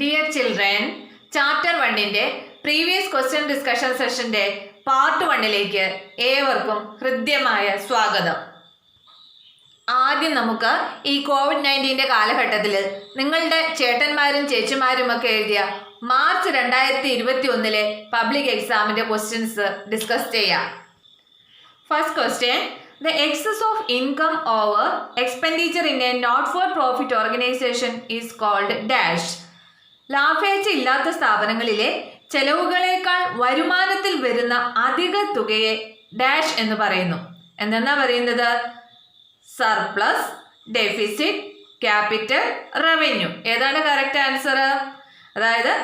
Dear children, chapter 1-ന്റെ previous question discussion സെഷന്റെ part 1-ലേക്ക് ഏവർക്കും ഹൃദ്യമായ സ്വാഗതം. ആദ്യം നമുക്ക് ഈ COVID-19 കാലഘട്ടത്തിൽ നിങ്ങളുടെ ചേട്ടന്മാരും ചേച്ചിമാരും ഒക്കെ എഴുതിയ മാർച്ച് 2021 പബ്ലിക് എക്സാമിന്റെ ക്വസ്റ്റ്യൻസ് ഡിസ്കസ് ചെയ്യാം. First question: The excess of income over expenditure in a not-for-profit organization is called dash. ലാഭേച്ഛ ഇല്ലാത്ത സ്ഥാപനങ്ങളിലെ ചെലവുകളേക്കാൾ വരുമാനത്തിൽ വരുന്ന അധിക തുകയെ ഡാഷ് എന്ന് പറയുന്നു. എന്തെന്നാ പറയുന്നത്? Surplus, deficit, capital, revenue. ഏതാണ് കറക്റ്റ് ആൻസർ? അതായത്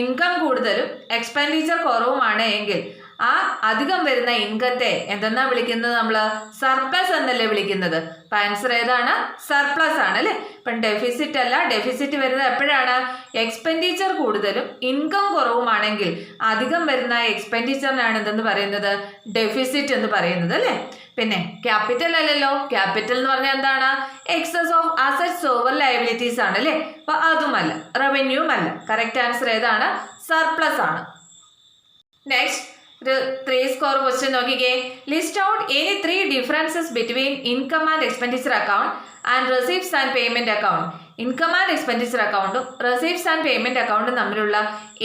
ഇൻകം കൂടുതലും എക്സ്പെൻഡിച്ചർ കുറവുമാണ് എങ്കിൽ ആ അധികം വരുന്ന ഇൻകത്തെ എന്തെന്നാ വിളിക്കുന്നത്? നമ്മൾ സർപ്ലസ് എന്നല്ലേ വിളിക്കുന്നത്. അപ്പൊ ആൻസർ ഏതാണ്? സർപ്ലസ് ആണ് അല്ലേ. ഇപ്പം ഡെഫിസിറ്റ് അല്ല. ഡെഫിസിറ്റ് വരുന്നത് എപ്പോഴാണ്? എക്സ്പെൻഡിച്ചർ കൂടുതലും ഇൻകം കുറവുമാണെങ്കിൽ അധികം വരുന്ന എക്സ്പെൻഡിച്ചറിനാണ് എന്തെന്ന് പറയുന്നത്? ഡെഫിസിറ്റ് എന്ന് പറയുന്നത് അല്ലേ. പിന്നെ ക്യാപിറ്റൽ അല്ലല്ലോ. ക്യാപിറ്റൽ എന്ന് പറഞ്ഞാൽ എന്താണ്? Excess of assets over liabilities ആണ് അല്ലേ. അപ്പൊ അതുമല്ല, റവന്യൂവും അല്ല. കറക്റ്റ് ആൻസർ ഏതാണ്? സർപ്ലസ് ആണ്. നെക്സ്റ്റ്, ഒരു 3 സ്കോർ ക്വസ്റ്റ്യൻ നോക്കിക്കേ. List out any 3 differences between income and expenditure account and receipts and payment account. Income and expenditure അക്കൗണ്ടും റെസീപ്റ്റ്സ് ആൻഡ് പേയ്മെന്റ് അക്കൗണ്ടും തമ്മിലുള്ള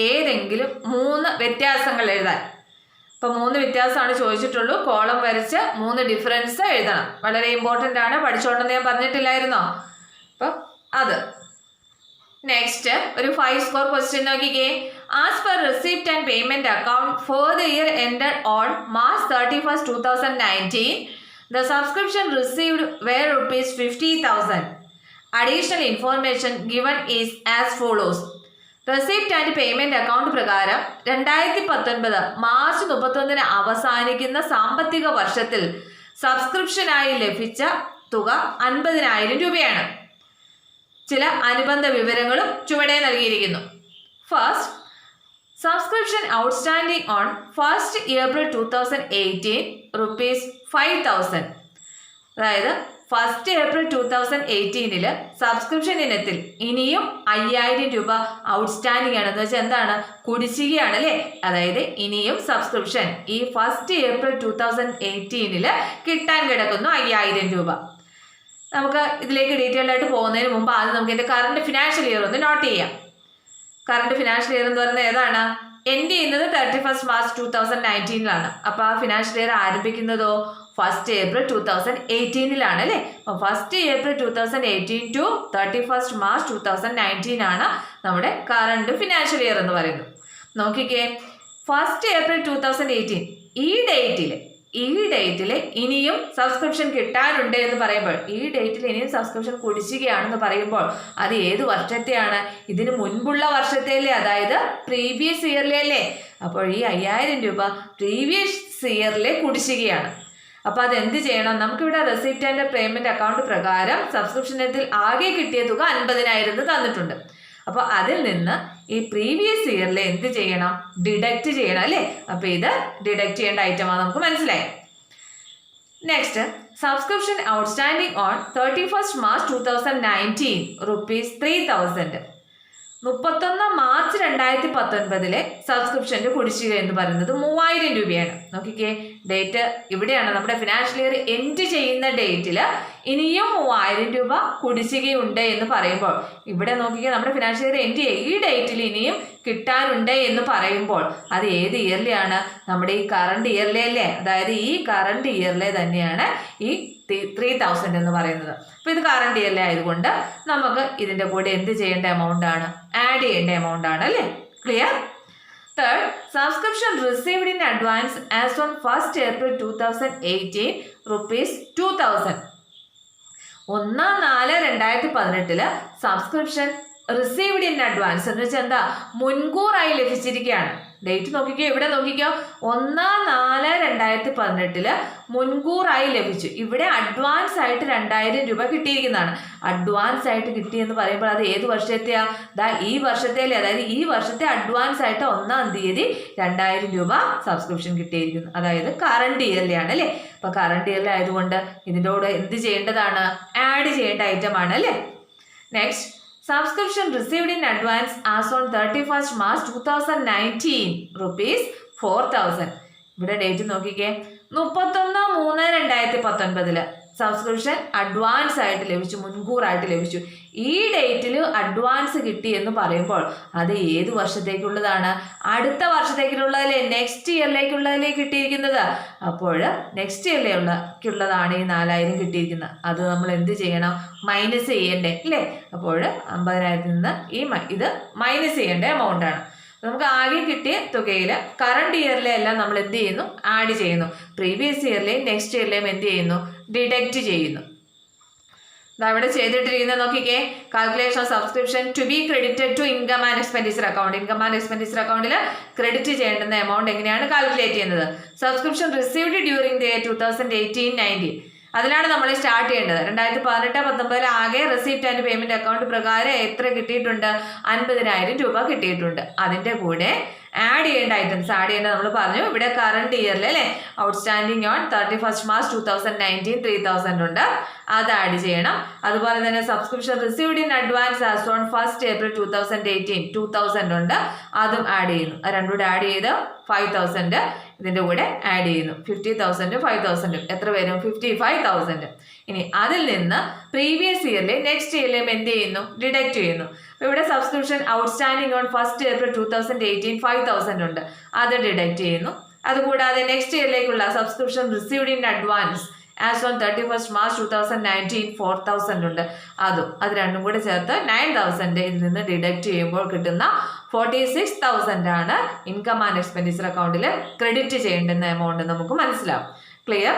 ഏതെങ്കിലും 3 വ്യത്യാസങ്ങൾ എഴുതാൻ. ഇപ്പൊ 3 വ്യത്യാസമാണ് ചോദിച്ചിട്ടുള്ളൂ. കോളം വരച്ച് 3 ഡിഫറൻസ് എഴുതണം. വളരെ ഇമ്പോർട്ടൻ്റ് ആണ്. പഠിച്ചോണ്ടെന്ന് ഞാൻ പറഞ്ഞിട്ടില്ലായിരുന്നോ? അപ്പൊ അത്. നെക്സ്റ്റ്, ഒരു 5 സ്കോർ ക്വസ്റ്റ്യൻ നോക്കിക്കേ. As per receipt and payment account for the year ended on March 31st, 2019, the subscription received were rupees 50,000. Additional information given is as follows. Receipt and payment account പ്രകാരം 2019 March 31 അവസാനിക്കുന്ന സാമ്പത്തിക വർഷത്തിൽ സബ്സ്ക്രിപ്ഷനായി ലഭിച്ച തുക 50,000 രൂപയാണ്. ചില അനുബന്ധ വിവരങ്ങളും ചുവടെ നൽകിയിരിക്കുന്നു. First, subscription outstanding on 1st April 2018 rupees 5,000. അതായത് 1st April 2018 സബ്സ്ക്രിപ്ഷൻ ഇനത്തിൽ ഇനിയും 5,000 രൂപ ഔട്ട്സ്റ്റാൻഡിംഗ് ആണ്. എന്ന് വെച്ചാൽ എന്താണ്? കുടിശ്ശികയാണ് അല്ലേ. അതായത് ഇനിയും സബ്സ്ക്രിപ്ഷൻ ഈ 1st April 2018 കിട്ടാൻ കിടക്കുന്നു 5,000 രൂപ. നമുക്ക് ഇതിലേക്ക് ഡീറ്റെയിൽ ആയിട്ട് പോകുന്നതിന് മുമ്പ് ആദ്യം നമുക്ക് എൻ്റെ കറണ്ട് ഫിനാൻഷ്യൽ ഇയർ ഒന്ന് നോട്ട് ചെയ്യാം. കറണ്ട് ഫിനാൻഷ്യൽ ഇയർ എന്ന് പറയുന്നത് ഏതാണ്? എൻഡ് ചെയ്യുന്നത് 31st March 2019 അപ്പോൾ ആ ഫിനാൻഷ്യൽ ഇയർ ആരംഭിക്കുന്നതോ 1st April 2018 അല്ലേ. അപ്പോൾ 1st April 2018 to 31st March 2019 നമ്മുടെ കറണ്ട് ഫിനാൻഷ്യൽ ഇയർ എന്ന് പറയുന്നത്. നോക്കിക്കേ, 1st April 2018 ഈ ഡേറ്റിൽ ഇനിയും സബ്സ്ക്രിപ്ഷൻ കിട്ടാനുണ്ട് എന്ന് പറയുമ്പോൾ, ഈ ഡേറ്റിൽ ഇനിയും സബ്സ്ക്രിപ്ഷൻ കുടിശ്ശികയാണെന്ന് പറയുമ്പോൾ അത് ഏത് വർഷത്തെയാണ്? ഇതിന് മുൻപുള്ള വർഷത്തേലേ, അതായത് പ്രീവിയസ് ഇയറിലെ അല്ലേ. അപ്പോൾ ഈ 5,000 രൂപ പ്രീവിയസ് ഇയറിലെ കുടിശ്ശികയാണ്. അപ്പോൾ അതെന്ത് ചെയ്യണം? നമുക്കിവിടെ റെസിപ്റ്റ് ആൻഡ് പേയ്മെന്റ് അക്കൗണ്ട് പ്രകാരം സബ്സ്ക്രിപ്ഷനത്തിൽ ആകെ കിട്ടിയ തുക 50,000 തന്നിട്ടുണ്ട്. അപ്പോൾ അതിൽ നിന്ന് ഈ പ്രീവിയസ് ഇയറിൽ എന്ത് ചെയ്യണം? ഡിഡക്റ്റ് ചെയ്യണം അല്ലേ. അപ്പോൾ ഇത് ഡിഡക്റ്റ് ചെയ്യേണ്ട ഐറ്റമാണ്, നമുക്ക് മനസ്സിലായി. Next, subscription outstanding on 31st March 2019 rupees 3,000. 31 March 2019 സബ്സ്ക്രിപ്ഷന്റെ കുടിശ്ശിക എന്ന് പറയുന്നത് 3,000 രൂപയാണ്. നോക്കിക്കേ, ഡേറ്റ് ഇവിടെയാണ്. നമ്മുടെ ഫിനാൻഷ്യൽ ഇയർ എൻഡ് ചെയ്യുന്ന ഡേറ്റിൽ ഇനിയും 3,000 രൂപ കുടിശ്ശികയുണ്ട് എന്ന് പറയുമ്പോൾ, ഇവിടെ നോക്കിക്കേ, നമ്മുടെ ഫിനാൻഷ്യൽ ഇയർ എൻഡ് ചെയ്യുക ഈ ഡേറ്റിൽ ഇനിയും കിട്ടാനുണ്ട് എന്ന് പറയുമ്പോൾ അത് ഏത് ഇയറിലെയാണ്? നമ്മുടെ ഈ കറണ്ട് ഇയറിലെ അല്ലേ. അതായത് ഈ കറണ്ട് ഇയറിലെ തന്നെയാണ് ഈ 3,000 എന്ന് പറയുന്നത്. അപ്പോൾ ഇത് കറണ്ട് ഇയറിലെ ആയതുകൊണ്ട് നമുക്ക് ഇതിൻ്റെ കൂടെ എന്ത് ചെയ്യേണ്ട എമൗണ്ട് ആണ്? ആഡ് ചെയ്യേണ്ട എമൗണ്ട് ആണ് അല്ലേ. Clear? Third, subscription received in advance as on 1st April 2018 rupees 2,000. 1/4/2018 subscription received in advance എന്ന് വെച്ചാൽ എന്താ? മുൻകൂറായി ലഭിച്ചിരിക്കുകയാണ്. ഡേറ്റ് നോക്കിക്കോ, ഇവിടെ നോക്കിക്കോ, 1/4/2018 മുൻകൂറായി ലഭിച്ചു. ഇവിടെ അഡ്വാൻസ് ആയിട്ട് 2,000 രൂപ കിട്ടിയിരിക്കുന്നതാണ്. അഡ്വാൻസ് ആയിട്ട് കിട്ടിയെന്ന് പറയുമ്പോൾ അത് ഏത് വർഷത്തെയാ? ഈ വർഷത്തേലെ, അതായത് ഈ വർഷത്തെ അഡ്വാൻസ് ആയിട്ട് 1-ാം തീയതി 2,000 രൂപ സബ്സ്ക്രിപ്ഷൻ കിട്ടിയിരിക്കുന്നു. അതായത് കറണ്ട് ഇയറിലെയാണ് അല്ലേ. അപ്പൊ കറണ്ട് ഇയറിലെ ആയതുകൊണ്ട് ഇതിൻ്റെ കൂടെ എന്ത് ചെയ്യേണ്ടതാണ്? ആഡ് ചെയ്യേണ്ട ഐറ്റം ആണ് അല്ലേ. Next, subscription received in advance as on 31st March 2019 rupees 4,000. ഇവിടെ ഡേറ്റ് നോക്കിക്കേ, 31/3/2019 സബ്സ്ക്രിപ്ഷൻ അഡ്വാൻസ് ആയിട്ട് ലഭിച്ചു, മുൻകൂറായിട്ട് ലഭിച്ചു. ഈ ഡേറ്റിൽ അഡ്വാൻസ് കിട്ടി എന്ന് പറയുമ്പോൾ അത് ഏത് വർഷത്തേക്കുള്ളതാണ്? അടുത്ത വർഷത്തേക്കുള്ളതല്ലേ, നെക്സ്റ്റ് ഇയറിലേക്കുള്ളതിലേക്ക് കിട്ടിയിരിക്കുന്നത്. അപ്പോൾ നെക്സ്റ്റ് ഇയറിലേക്കുള്ളതാണ് ഈ 4,000 കിട്ടിയിരിക്കുന്നത്. അത് നമ്മൾ എന്ത് ചെയ്യണം? മൈനസ് ചെയ്യണ്ടേ അല്ലേ? അപ്പോൾ 50,000 നിന്ന് ഇത് മൈനസ് ചെയ്യേണ്ട എമൗണ്ട് ആണ്. നമുക്ക് ആകെ കിട്ടിയ തുകയിൽ കറണ്ട് ഇയറിലെ എല്ലാം നമ്മൾ എന്ത് ചെയ്യുന്നു? ആഡ് ചെയ്യുന്നു. പ്രീവിയസ് ഇയറിലെയും നെക്സ്റ്റ് ഇയറിലെയും എന്ത് ചെയ്യുന്നു? ഡിഡക്റ്റ് ചെയ്യുന്നു. ഇവിടെ ചെയ്തിട്ടിരിക്കുന്നത് നോക്കിക്കേ, calculation of subscription to be credited to income and expenditure account. Income and expenditure അക്കൗണ്ടിൽ ക്രെഡിറ്റ് ചെയ്യേണ്ടുന്ന എമൗണ്ട് എങ്ങനെയാണ് കാൽക്കുലേറ്റ് ചെയ്യുന്നത്? സബ്സ്ക്രിപ്ഷൻ റിസീവ്ഡ് ഡ്യൂറിംഗ് ദ 2018-19 അതിലാണ് നമ്മൾ സ്റ്റാർട്ട് ചെയ്യേണ്ടത്. 2018-19 ആകെ റെസിപ്റ്റ് ആൻഡ് പേയ്മെന്റ് അക്കൗണ്ട് പ്രകാരം എത്ര കിട്ടിയിട്ടുണ്ട്? 50,000 രൂപ കിട്ടിയിട്ടുണ്ട്. അതിൻ്റെ കൂടെ ആഡ് ചെയ്യേണ്ട ഐറ്റംസ് നമ്മൾ പറഞ്ഞു. ഇവിടെ കറണ്ട് ഇയറിൽ അല്ലേ, ഔട്ട്സ്റ്റാൻഡിങ് ഓൺ 31st March 2019 3,000 ഉണ്ട്, അത് ആഡ് ചെയ്യണം. അതുപോലെ തന്നെ subscription received in advance as on 1st April 2018 2,000 ഉണ്ട്, അതും ആഡ് ചെയ്യുന്നു. രണ്ടും കൂടെ ആഡ് ചെയ്ത് 5,000 ഇതിൻ്റെ കൂടെ ആഡ് ചെയ്യുന്നു. 50,000 5,000 എത്ര വരും? 55,000. ഇനി അതിൽ നിന്ന് പ്രീവിയസ് ഇയറിലെ നെക്സ്റ്റ് ഇയറിലെയും എന്ത് ചെയ്യുന്നു? ഡിഡക്റ്റ് ചെയ്യുന്നു. അപ്പോൾ ഇവിടെ subscription outstanding on 1st April 2018 5,000 ഉണ്ട്, അത് ഡിഡക്റ്റ് ചെയ്യുന്നു. അതുകൂടാതെ നെക്സ്റ്റ് ഇയറിലേക്കുള്ള subscription received in advance as on 31st March 2019 4,000 ഉണ്ട്, അത് രണ്ടും കൂടെ ചേർത്ത് 9,000 ഇതിൽ നിന്ന് ഡിഡക്റ്റ് ചെയ്യുമ്പോൾ കിട്ടുന്ന 46,000 ആണ് ഇൻകം ആൻഡ് എക്സ്പെൻഡിച്ചർ അക്കൗണ്ടിൽ ക്രെഡിറ്റ് ചെയ്യേണ്ടുന്ന എമൗണ്ട് നമുക്ക് മനസ്സിലാവും. ക്ലിയർ?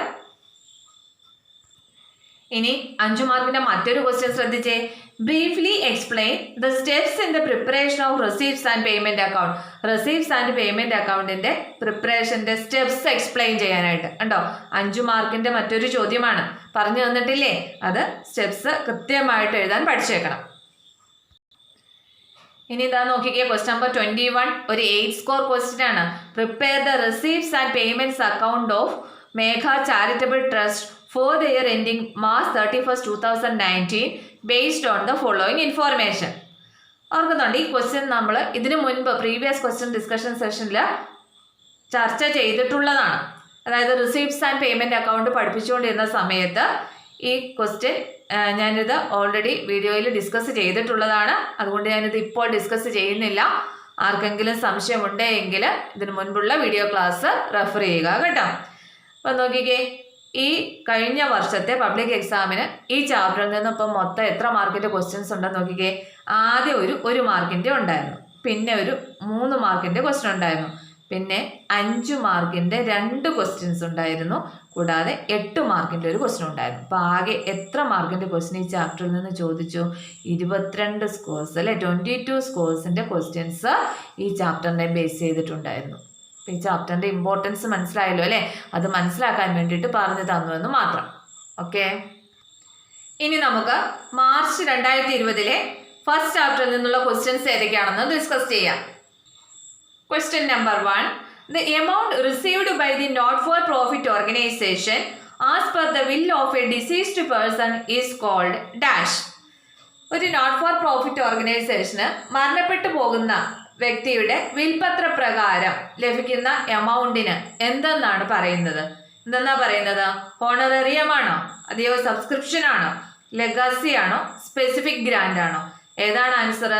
ഇനി 5 മാർക്കിന്റെ മറ്റൊരു ക്വസ്റ്റ്യൻ ശ്രദ്ധിച്ചേ. Briefly explain the steps in the preparation of receipts and payment account. Receipts and payment അക്കൗണ്ടിന്റെ പ്രിപ്പറേഷന്റെ സ്റ്റെപ്സ് എക്സ്പ്ലെയിൻ ചെയ്യാനായിട്ട് ഉണ്ടോ? 5 മാർക്കിന്റെ മറ്റൊരു ചോദ്യമാണ്, പറഞ്ഞു തന്നിട്ടില്ലേ? അത് സ്റ്റെപ്സ് കൃത്യമായിട്ട് എഴുതാൻ പഠിച്ചേക്കണം. ഇനി ഇതാ നോക്കിക്കേ, ക്വസ്റ്റ്യൻ നമ്പർ 21 ഒരു 8 സ്കോർ ക്വസ്റ്റ്യൻ ആണ്. Prepare the receipts and payments account of Megha charitable trust for the year ending March 31st 2019 based on the following information. ഓർക്കുന്നുണ്ട്, ഈ ക്വസ്റ്റ്യൻ നമ്മൾ ഇതിനു മുൻപ് പ്രീവിയസ് ക്വസ്റ്റ്യൻ ഡിസ്കഷൻ സെഷനിൽ ചർച്ച ചെയ്തിട്ടുള്ളതാണ്. അതായത് റിസീപ്റ്റ്സ് ആൻഡ് പേയ്മെന്റ് അക്കൗണ്ട് പഠിപ്പിച്ചുകൊണ്ടിരുന്ന സമയത്ത് ഈ ക്വസ്റ്റ്യൻ ഞാനിത് ഓൾറെഡി വീഡിയോയിൽ ഡിസ്കസ് ചെയ്തിട്ടുള്ളതാണ്. അതുകൊണ്ട് ഞാനിത് ഇപ്പോൾ ഡിസ്കസ് ചെയ്യുന്നില്ല. ആർക്കെങ്കിലും സംശയമുണ്ടെങ്കിൽ ഇതിനു മുൻപുള്ള വീഡിയോ ക്ലാസ് റെഫർ ചെയ്യുക കേട്ടോ. അപ്പം നോക്കിക്കേ, ഈ കഴിഞ്ഞ വർഷത്തെ പബ്ലിക് എക്സാമിന് ഈ ചാപ്റ്ററിൽ നിന്ന് ഇപ്പം മൊത്തം എത്ര മാർക്കിൻ്റെ ക്വസ്റ്റ്യൻസ് ഉണ്ടെന്ന് നോക്കിക്കേ. ആദ്യം ഒരു മാർക്കിൻ്റെ ഉണ്ടായിരുന്നു, പിന്നെ ഒരു 3 മാർക്കിൻ്റെ ക്വസ്റ്റ്യൻ ഉണ്ടായിരുന്നു, പിന്നെ 5 മാർക്കിൻ്റെ 2 ക്വസ്റ്റ്യൻസ് ഉണ്ടായിരുന്നു, കൂടാതെ 8 മാർക്കിൻ്റെ ഒരു ക്വസ്റ്റ്യൻ ഉണ്ടായിരുന്നു. അപ്പോൾ ആകെ എത്ര മാർക്കിൻ്റെ ക്വസ്റ്റ്യൻ ഈ ചാപ്റ്ററിൽ നിന്ന് ചോദിച്ചു? 22 സ്കോർസ് അല്ലെ, 22 സ്കോർസിൻ്റെ ക്വസ്റ്റ്യൻസ് ഈ ചാപ്റ്ററിനെ ബേസ് ചെയ്തിട്ടുണ്ടായിരുന്നു. ഈ ചാപ്റ്ററിൻ്റെ ഇമ്പോർട്ടൻസ് മനസ്സിലായല്ലോ അല്ലേ? അത് മനസ്സിലാക്കാൻ വേണ്ടിയിട്ട് പറഞ്ഞു തന്നു എന്ന് മാത്രം. ഓക്കെ, ഇനി നമുക്ക് മാർച്ച് 2020 ഫസ്റ്റ് ചാപ്റ്ററിൽ നിന്നുള്ള ക്വസ്റ്റ്യൻസ് ഏതൊക്കെയാണെന്ന് ഡിസ്കസ് ചെയ്യാം. Question number 1. The amount received by the not-for-profit organization as per the will of a deceased person is called dash. ഒരു നോട്ട് ഫോർ പ്രോഫിറ്റ് ഓർഗനൈസേഷന് മരണപ്പെട്ടു പോകുന്ന വ്യക്തിയുടെ വിൽപത്ര പ്രകാരം ലഭിക്കുന്ന എമൗണ്ടിന് എന്തെന്നാണ് പറയുന്നത്? ഹോണറേറിയം ആണോ, അതെയോ സബ്സ്ക്രിപ്ഷൻ ആണോ, ലെഗാസി ആണോ, സ്പെസിഫിക് ഗ്രാൻഡ് ആണോ? ഏതാണ് ആൻസർ?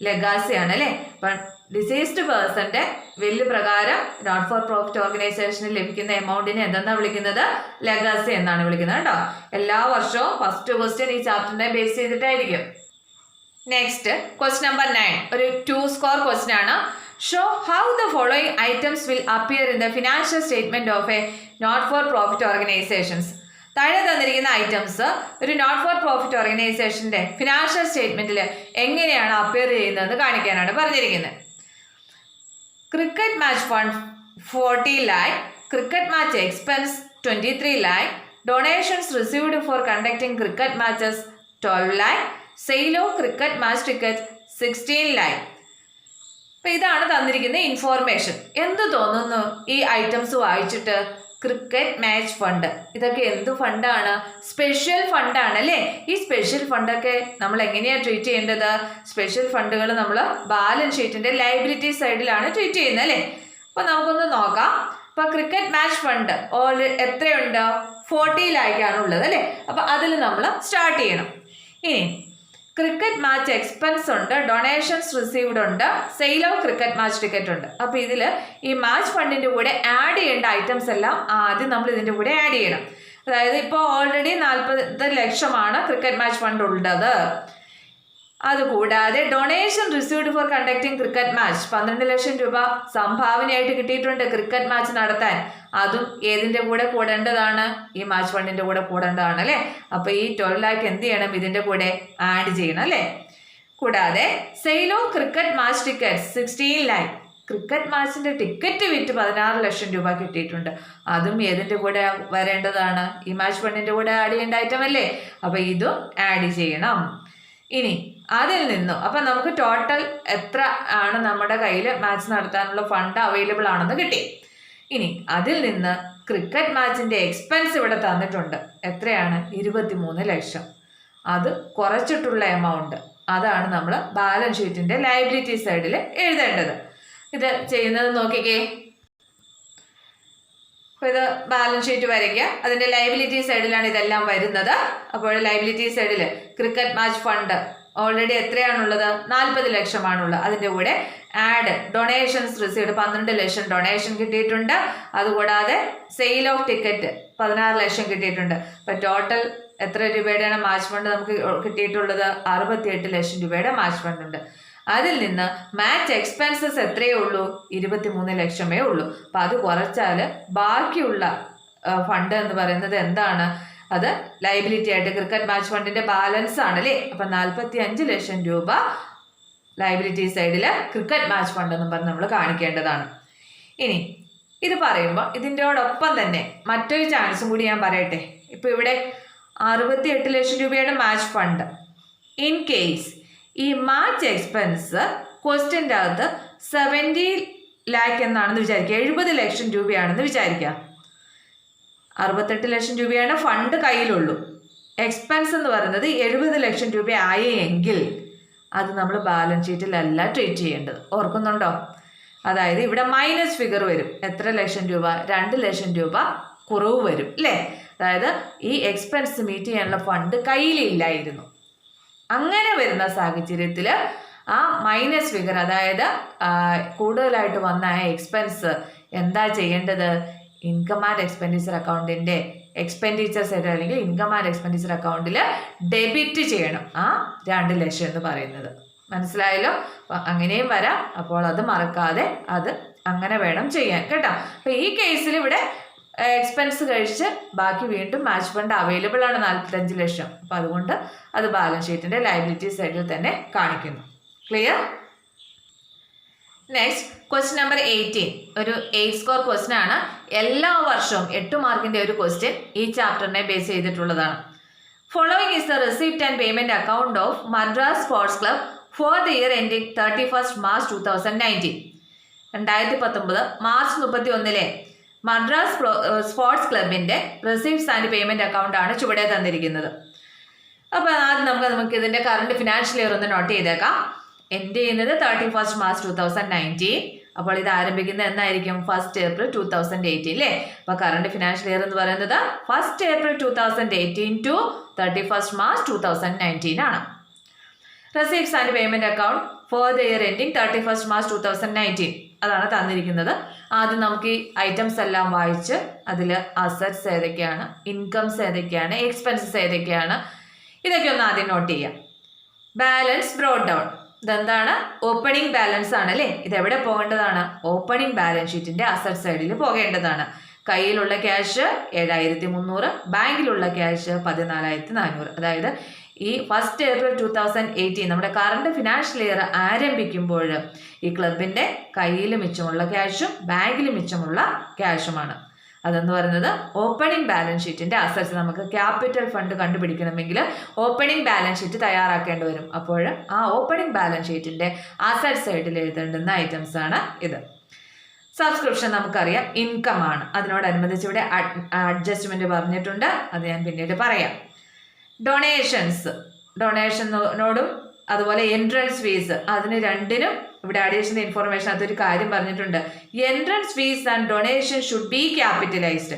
ലെഗാസി ആണ് അല്ലേ. അപ്പം ഡിസീസ്ഡ് പേഴ്സന്റെ വില്ല് പ്രകാരം നോട്ട് ഫോർ പ്രോഫിറ്റ് ഓർഗനൈസേഷന് ലഭിക്കുന്ന എമൗണ്ടിനെ എന്തെന്നാണ് വിളിക്കുന്നത്? ലെഗാസി എന്നാണ് വിളിക്കുന്നത് കേട്ടോ. എല്ലാ വർഷവും ഫസ്റ്റ് ക്വസ്റ്റ്യൻ ഈ ചാപ്റ്ററിനെ ബേസ് ചെയ്തിട്ടായിരിക്കും. നെക്സ്റ്റ് ക്വസ്റ്റ്യൻ നമ്പർ 9 ഒരു 2 സ്കോർ ക്വസ്റ്റ്യൻ ആണ്. Show how the following items will appear in the financial statement of a not for profit organizations. താഴെ തന്നിരിക്കുന്ന ഐറ്റംസ് ഒരു നോട്ട് ഫോർ പ്രോഫിറ്റ് ഓർഗനൈസേഷന്റെ ഫിനാൻഷ്യൽ സ്റ്റേറ്റ്മെന്റിൽ എങ്ങനെയാണ് അപ്പിയർ ചെയ്യുന്നതെന്ന് കാണിക്കാനാണ് പറഞ്ഞിരിക്കുന്നത്. Cricket match fund 40 lakh, cricket match expense 23 lakh, donations received for conducting cricket matches 12 lakh, sale of cricket match ticket 16 lakh. അപ്പം ഇതാണ് തന്നിരിക്കുന്ന ഇൻഫോർമേഷൻ. എന്ത് തോന്നുന്നു ഈ ഐറ്റംസ് വായിച്ചിട്ട്? Cricket match fund. ഇതൊക്കെ എന്ത് ഫണ്ടാണ്? സ്പെഷ്യൽ ഫണ്ടാണ് അല്ലേ? ഈ സ്പെഷ്യൽ ഫണ്ടൊക്കെ നമ്മൾ എങ്ങനെയാണ് ട്രീറ്റ് ചെയ്യേണ്ടത്? സ്പെഷ്യൽ ഫണ്ടുകൾ നമ്മൾ ബാലൻസ് ഷീറ്റിന്റെ ലയബിലിറ്റി സൈഡിലാണ് ട്രീറ്റ് ചെയ്യുന്നത് അല്ലേ? അപ്പൊ നമുക്കൊന്ന് നോക്കാം. അപ്പൊ ക്രിക്കറ്റ് മാച്ച് ഫണ്ട് എത്രയുണ്ട്? 40 ലാഖാണ് ഉള്ളത് അല്ലേ? അപ്പൊ അതിൽ നമ്മൾ സ്റ്റാർട്ട് ചെയ്യണം. ഇനി ക്രിക്കറ്റ് മാച്ച് എക്സ്പെൻസ് ഉണ്ട്, ഡൊണേഷൻസ് റിസീവ്ഡ് ഉണ്ട്, sale of cricket match ticket ഉണ്ട്. അപ്പോൾ ഇതിൽ ഈ മാച്ച് ഫണ്ടിൻ്റെ കൂടെ ആഡ് ചെയ്യേണ്ട ഐറ്റംസ് എല്ലാം ആദ്യം നമ്മൾ ഇതിൻ്റെ കൂടെ ആഡ് ചെയ്യണം. അതായത് ഇപ്പോൾ ഓൾറെഡി 40 ലക്ഷമാണ് ക്രിക്കറ്റ് മാച്ച് ഫണ്ട് ഉള്ളത്. അതുകൂടാതെ donation received for conducting cricket match 12 ലക്ഷം രൂപ സംഭാവനയായിട്ട് കിട്ടിയിട്ടുണ്ട് ക്രിക്കറ്റ് മാച്ച് നടത്താൻ. അതും ഏതിൻ്റെ കൂടെ കൂടേണ്ടതാണ്? ഈ മാച്ച് ഫണ്ടിൻ്റെ കൂടെ കൂടേണ്ടതാണ് അല്ലേ? അപ്പോൾ ഈ 12 ലാഖ് എന്ത് ചെയ്യണം? ഇതിൻ്റെ കൂടെ ആഡ് ചെയ്യണം അല്ലേ? കൂടാതെ sale of cricket match ticket 16 lakh. Cricket മാച്ചിൻ്റെ ടിക്കറ്റ് വിറ്റ് 16 ലക്ഷം രൂപ കിട്ടിയിട്ടുണ്ട്. അതും ഏതിൻ്റെ കൂടെ വരേണ്ടതാണ്? ഈ മാച്ച് ഫണ്ടിൻ്റെ കൂടെ ആഡ് ചെയ്യേണ്ട ഐറ്റം അല്ലേ? അപ്പോൾ ഇതും ആഡ് ചെയ്യണം. ഇനി അതിൽ നിന്നും അപ്പം നമുക്ക് ടോട്ടൽ എത്ര ആണ് നമ്മുടെ കയ്യിൽ മാച്ച് നടത്താനുള്ള ഫണ്ട് അവൈലബിൾ ആണെന്ന് കിട്ടി. ഇനി അതിൽ നിന്ന് ക്രിക്കറ്റ് മാച്ചിൻ്റെ എക്സ്പെൻസ് ഇവിടെ തന്നിട്ടുണ്ട്. എത്രയാണ്? 23 ലക്ഷം. അത് കുറച്ചിട്ടുള്ള എമൗണ്ട് അതാണ് നമ്മൾ ബാലൻസ് ഷീറ്റിൻ്റെ ലയബിലിറ്റി സൈഡിൽ എഴുതേണ്ടത്. ഇത് ചെയ്യുന്നത് നോക്കിക്കേ. അപ്പോൾ ഇത് ബാലൻസ് ഷീറ്റ് വരയ്ക്കുക. അതിൻ്റെ ലയബിലിറ്റി സൈഡിലാണ് ഇതെല്ലാം വരുന്നത്. അപ്പോൾ ലയബിലിറ്റി സൈഡിൽ ക്രിക്കറ്റ് മാച്ച് ഫണ്ട് ഓൾറെഡി എത്രയാണുള്ളത്? 40 ലക്ഷമാണുള്ളത്. അതിൻ്റെ കൂടെ ആഡ് ഡൊണേഷൻസ് റിസീവ്ഡ് 12 ലക്ഷം ഡൊണേഷൻ കിട്ടിയിട്ടുണ്ട്. അതുകൂടാതെ സെയിൽ ഓഫ് ടിക്കറ്റ് 16 ലക്ഷം കിട്ടിയിട്ടുണ്ട്. അപ്പോൾ ടോട്ടൽ എത്ര രൂപയുടെയാണ് മാച്ച് ഫണ്ട് നമുക്ക് കിട്ടിയിട്ടുള്ളത്? 68 ലക്ഷം രൂപയുടെ മാച്ച് ഫണ്ട് ഉണ്ട്. അതിൽ നിന്ന് മാച്ച് എക്സ്പെൻസസ് എത്രയേ ഉള്ളൂ? 23 ലക്ഷമേ ഉള്ളൂ. അപ്പം അത് കുറച്ചാൽ ബാക്കിയുള്ള ഫണ്ട് എന്ന് പറയുന്നത് എന്താണ്? അത് ലയബിലിറ്റി ആയിട്ട് ക്രിക്കറ്റ് മാച്ച് ഫണ്ടിന്റെ ബാലൻസ് ആണ് അല്ലേ? അപ്പം 45 ലക്ഷം രൂപ ലയബിലിറ്റി സൈഡിൽ ക്രിക്കറ്റ് മാച്ച് ഫണ്ട് എന്ന് പറഞ്ഞ് നമ്മൾ കാണിക്കേണ്ടതാണ്. ഇനി ഇത് പറയുമ്പോൾ ഇതിൻ്റെയോടൊപ്പം തന്നെ മറ്റൊരു ചാൻസും കൂടി ഞാൻ പറയട്ടെ. ഇപ്പോൾ ഇവിടെ 68 ലക്ഷം രൂപയുടെ മാച്ച് ഫണ്ട്. ഇൻ കേസ് ഈ മാച്ച് എക്സ്പെൻസ് ക്വസ്റ്റ്യൻ്റെ അകത്ത് 70 ലാഖ് എന്നാണെന്ന് വിചാരിക്കുക, 70 ലക്ഷം രൂപയാണെന്ന് വിചാരിക്കുക. 68 ലക്ഷം രൂപയാണ് ഫണ്ട് കയ്യിലുള്ളൂ. എക്സ്പെൻസ് എന്ന് പറയുന്നത് 70 ലക്ഷം രൂപ ആയെങ്കിൽ അത് നമ്മൾ ബാലൻസ് ഷീറ്റിലല്ല ട്രീറ്റ് ചെയ്യേണ്ടത്. ഓർക്കുന്നുണ്ടോ? അതായത് ഇവിടെ മൈനസ് ഫിഗർ വരും. എത്ര ലക്ഷം രൂപ? 2 ലക്ഷം രൂപ കുറവ് വരും അല്ലേ? അതായത് ഈ എക്സ്പെൻസ് മീറ്റ് ചെയ്യാനുള്ള ഫണ്ട് കയ്യിലില്ലായിരുന്നു. അങ്ങനെ വരുന്ന സാഹചര്യത്തിൽ ആ മൈനസ് ഫിഗർ, അതായത് കൂടുതലായിട്ട് വന്ന ആ എക്സ്പെൻസ് എന്താ ചെയ്യേണ്ടത്? ഇൻകം ആൻഡ് എക്സ്പെൻഡിച്ചർ അക്കൗണ്ടിൻ്റെ എക്സ്പെൻഡിച്ചർ സൈഡ് അല്ലെങ്കിൽ ഇൻകം ആൻഡ് എക്സ്പെൻഡിച്ചർ അക്കൗണ്ടിൽ ഡെബിറ്റ് ചെയ്യണം ആ 2 ലക്ഷം എന്ന് പറയുന്നത്. മനസ്സിലായല്ലോ? അങ്ങനെയും വരാം. അപ്പോൾ അത് മറക്കാതെ അത് അങ്ങനെ വേണം ചെയ്യാൻ കേട്ടോ. അപ്പോൾ ഈ കേസിൽ ഇവിടെ എക്സ്പെൻസ് കഴിച്ച് ബാക്കി വീണ്ടും മാച്ച് ഫണ്ട് അവൈലബിൾ ആണ് 45 ലക്ഷം. അപ്പോൾ അതുകൊണ്ട് അത് ബാലൻസ് ഷീറ്റിൻ്റെ ലയബിലിറ്റി സൈഡിൽ തന്നെ കാണിക്കുന്നു. ക്ലിയർ? Next question number 18. ഒരു 8 സ്കോർ ക്വസ്റ്റ്യൻ ആണ്. എല്ലാ വർഷവും 8 മാർക്കിൻ്റെ ഒരു ക്വസ്റ്റ്യൻ ഈ ചാപ്റ്ററിനെ ബേസ് ചെയ്തിട്ടുള്ളതാണ്. Following is the receipt and payment account of Madras sports club four the year ending 31 March 2019. 2019 March 31 Madras sports ക്ലബിൻ്റെ റിസീപ്റ്റ്സ് ആൻഡ് പേയ്മെന്റ് അക്കൗണ്ട് ആണ് ചുവടെ തന്നിരിക്കുന്നത്. അപ്പോൾ ആദ്യം നമുക്ക് ഇതിൻ്റെ കറണ്ട് ഫിനാൻഷ്യൽ ഇയർ ഒന്ന് നോട്ട് ചെയ്തേക്കാം. എൻഡ് ചെയ്യുന്നത് 31 മാർച്ച് 2019. അപ്പോൾ ഇത് ആരംഭിക്കുന്നത് എന്നായിരിക്കും? 1 ഏപ്രിൽ 2018 അല്ലേ? അപ്പോൾ കറണ്ട് ഫിനാൻഷ്യൽ ഇയർ എന്ന് പറയുന്നത് 1 ഏപ്രിൽ 2018 ടു 31 മാർച്ച് 2019 ആണ്. Receipts and payment account for the year ending 31 March 2019 അതാണ് തന്നിരിക്കുന്നത്. ആദ്യം നമുക്ക് ഈ ഐറ്റംസ് എല്ലാം വായിച്ച് അതിൽ അസറ്റ്സ് ഏതൊക്കെയാണ്, ഇൻകംസ് ഏതൊക്കെയാണ്, എക്സ്പെൻസസ് ഏതൊക്കെയാണ്, ഇതൊക്കെ ഒന്ന് ആദ്യം നോട്ട് ചെയ്യാം. Balance brought down. ഇതെന്താണ്? ഓപ്പണിംഗ് ബാലൻസ് ആണ് അല്ലേ? ഇതെവിടെ പോകേണ്ടതാണ്? ഓപ്പണിംഗ് ബാലൻസ് ഷീറ്റിന്റെ അസറ്റ് സൈഡിൽ പോകേണ്ടതാണ്. കയ്യിലുള്ള ക്യാഷ് 7300, ബാങ്കിലുള്ള ക്യാഷ് 14400. അതായത് ഈ 1 ഏപ്രിൽ 2018 നമ്മുടെ കറണ്ട് ഫിനാൻഷ്യൽ ഇയർ ആരംഭിക്കുമ്പോൾ ഈ ക്ലബിൻ്റെ കയ്യിൽ മിച്ചമുള്ള ക്യാഷും ബാങ്കിൽ മിച്ചമുള്ള ക്യാഷുമാണ്. അതെന്ന് പറയുന്നത് ഓപ്പണിംഗ് ബാലൻസ് ഷീറ്റിന്റെ അസറ്റ്സ്. നമുക്ക് ക്യാപിറ്റൽ ഫണ്ട് കണ്ടുപിടിക്കണമെങ്കിൽ ഓപ്പണിംഗ് ബാലൻസ് ഷീറ്റ് തയ്യാറാക്കേണ്ടി വരും. അപ്പോൾ ആ ഓപ്പണിംഗ് ബാലൻസ് ഷീറ്റിന്റെ അസറ്റ് സൈഡിൽ എഴുതേണ്ടുന്ന ഐറ്റംസ് ആണ് ഇത്. സബ്സ്ക്രിപ്ഷൻ നമുക്കറിയാം ഇൻകം ആണ്. അതിനോടനുബന്ധിച്ച് ഇവിടെ അഡ്ജസ്റ്റ്മെന്റ് പറഞ്ഞിട്ടുണ്ട്, അത് ഞാൻ പിന്നീട് പറയാം. ഡൊണേഷനോടും അതുപോലെ എൻട്രൻസ് ഫീസ്, അതിന് രണ്ടിനും ഇവിടെ അഡീഷണൽ ഇൻഫോർമേഷൻ അതൊരു കാര്യം പറഞ്ഞിട്ടുണ്ട്. Entrance fees and donation should be capitalised.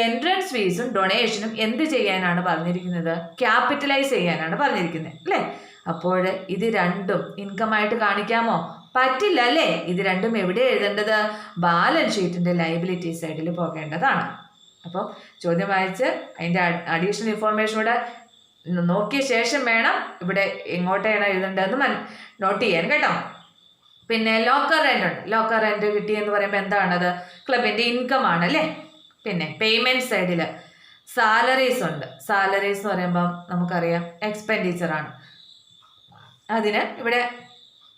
Entrance ഫീസും ഡൊണേഷനും എന്ത് ചെയ്യാനാണ് പറഞ്ഞിരിക്കുന്നത്? ക്യാപിറ്റലൈസ് ചെയ്യാനാണ് പറഞ്ഞിരിക്കുന്നത് അല്ലേ? അപ്പോൾ ഇത് രണ്ടും ഇൻകം ആയിട്ട് കാണിക്കാമോ? പറ്റില്ല അല്ലേ? ഇത് രണ്ടും എവിടെ എഴുതേണ്ടത്? ബാലൻസ് ഷീറ്റിന്റെ ലയബിലിറ്റി സൈഡിൽ പോകേണ്ടതാണ്. അപ്പോൾ ചോദ്യം വായിച്ച് അതിന്റെ അഡീഷണൽ ഇൻഫോർമേഷൻ കൂടെ നോക്കിയ ശേഷം വേണം ഇവിടെ എങ്ങോട്ടാണ് എഴുതേണ്ടതെന്ന് നോട്ട് ചെയ്യാൻ കേട്ടോ. പിന്നെ ലോക്കർ റെന്റ് ഉണ്ട്. ലോക്കർ റെന്റ് കിട്ടിയെന്ന് പറയുമ്പോൾ എന്താണത്? ക്ലബിന്റെ ഇൻകം ആണ് അല്ലേ? പിന്നെ പേയ്മെന്റ് സൈഡിൽ സാലറീസ് ഉണ്ട്. സാലറീസ് എന്ന് പറയുമ്പം നമുക്കറിയാം എക്സ്പെൻഡിച്ചർ ആണ്. അതിന് ഇവിടെ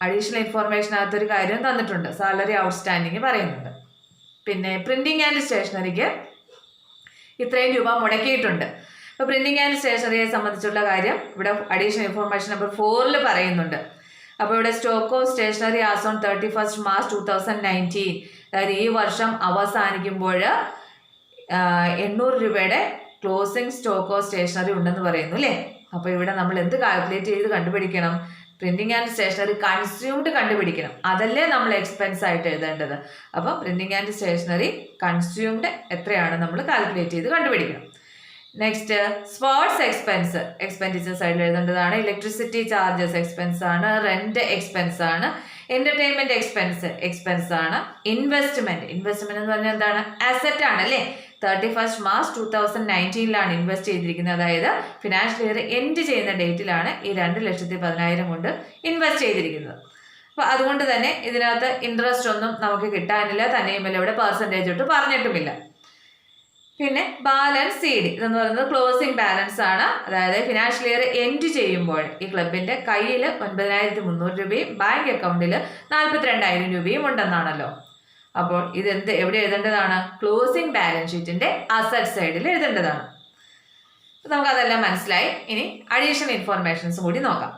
അഡീഷണൽ ഇൻഫോർമേഷനകത്തൊരു കാര്യം തന്നിട്ടുണ്ട്, സാലറി ഔട്ട്സ്റ്റാൻഡിങ് പറയുന്നുണ്ട്. പിന്നെ പ്രിന്റിംഗ് ആൻഡ് സ്റ്റേഷനറിക്ക് ഇത്രയും രൂപ മുടക്കിയിട്ടുണ്ട്. അപ്പോൾ പ്രിന്റിംഗ് ആൻഡ് സ്റ്റേഷനറിയെ സംബന്ധിച്ചുള്ള കാര്യം ഇവിടെ അഡീഷണൽ ഇൻഫോർമേഷൻ നമ്പർ 4 പറയുന്നുണ്ട്. അപ്പോൾ ഇവിടെ stock of stationery as on 31 March 2019, അതായത് ഈ വർഷം അവസാനിക്കുമ്പോൾ 800 രൂപയുടെ ക്ലോസിംഗ് സ്റ്റോക്ക് ഓഫ് സ്റ്റേഷനറി ഉണ്ടെന്ന് പറയുന്നു അല്ലേ? അപ്പോൾ ഇവിടെ നമ്മൾ എന്ത് കാൽക്കുലേറ്റ് ചെയ്ത് കണ്ടുപിടിക്കണം? പ്രിന്റിംഗ് ആൻഡ് സ്റ്റേഷനറി കൺസ്യൂംഡ് കണ്ടുപിടിക്കണം. അതല്ലേ നമ്മൾ എക്സ്പെൻസ് ആയിട്ട് എഴുതേണ്ടത്. അപ്പോൾ പ്രിന്റിംഗ് ആൻഡ് സ്റ്റേഷനറി കൺസ്യൂംഡ് എത്രയാണ് നമ്മൾ കാൽക്കുലേറ്റ് ചെയ്ത് കണ്ടുപിടിക്കണം. നെക്സ്റ്റ് സ്പോർട്സ് എക്സ്പെൻഡിച്ചർ സൈഡിൽ എഴുതേണ്ടതാണ്. ഇലക്ട്രിസിറ്റി ചാർജസ് എക്സ്പെൻസ് ആണ്. റെന്റ് എക്സ്പെൻസ് ആണ്. എന്റർടൈൻമെന്റ് എക്സ്പെൻസ് ആണ്. ഇൻവെസ്റ്റ്മെന്റ് എന്ന് പറഞ്ഞാൽ എന്താണ്? അസറ്റ് ആണ് അല്ലേ? 31 മാർച്ച് 2019 ഇൻവെസ്റ്റ് ചെയ്തിരിക്കുന്നത്. അതായത് ഫിനാൻഷ്യൽ ഇയർ എൻഡ് ചെയ്യുന്ന ഡേറ്റിലാണ് ഈ 2,10,000 കൊണ്ട് ഇൻവെസ്റ്റ് ചെയ്തിരിക്കുന്നത്. അപ്പോൾ അതുകൊണ്ട് തന്നെ ഇതിനകത്ത് ഇൻട്രസ്റ്റ് ഒന്നും നമുക്ക് കിട്ടാനില്ല, തന്നെയുമല്ല ഇവിടെ പെർസെൻറ്റേജ് ഒട്ട് പറഞ്ഞിട്ടുമില്ല. പിന്നെ ബാലൻസ് സീഡ് ഇതെന്ന് പറയുന്നത് ക്ലോസിംഗ് ബാലൻസ് ആണ്. അതായത് ഫിനാൻഷ്യൽ ഇയർ എൻഡ് ചെയ്യുമ്പോൾ ഈ ക്ലബിന്റെ കയ്യിൽ 9,300 രൂപയും ബാങ്ക് അക്കൗണ്ടിൽ 42,000 രൂപയും ഉണ്ടെന്നാണല്ലോ. അപ്പോൾ ഇതെന്ത് എവിടെ എഴുതേണ്ടതാണ്? ക്ലോസിംഗ് ബാലൻസ് ഷീറ്റിന്റെ അസറ്റ് സൈഡിൽ എഴുതേണ്ടതാണ്. നമുക്കതെല്ലാം മനസ്സിലായി. ഇനി അഡീഷണൽ ഇൻഫോർമേഷൻസ് കൂടി നോക്കാം.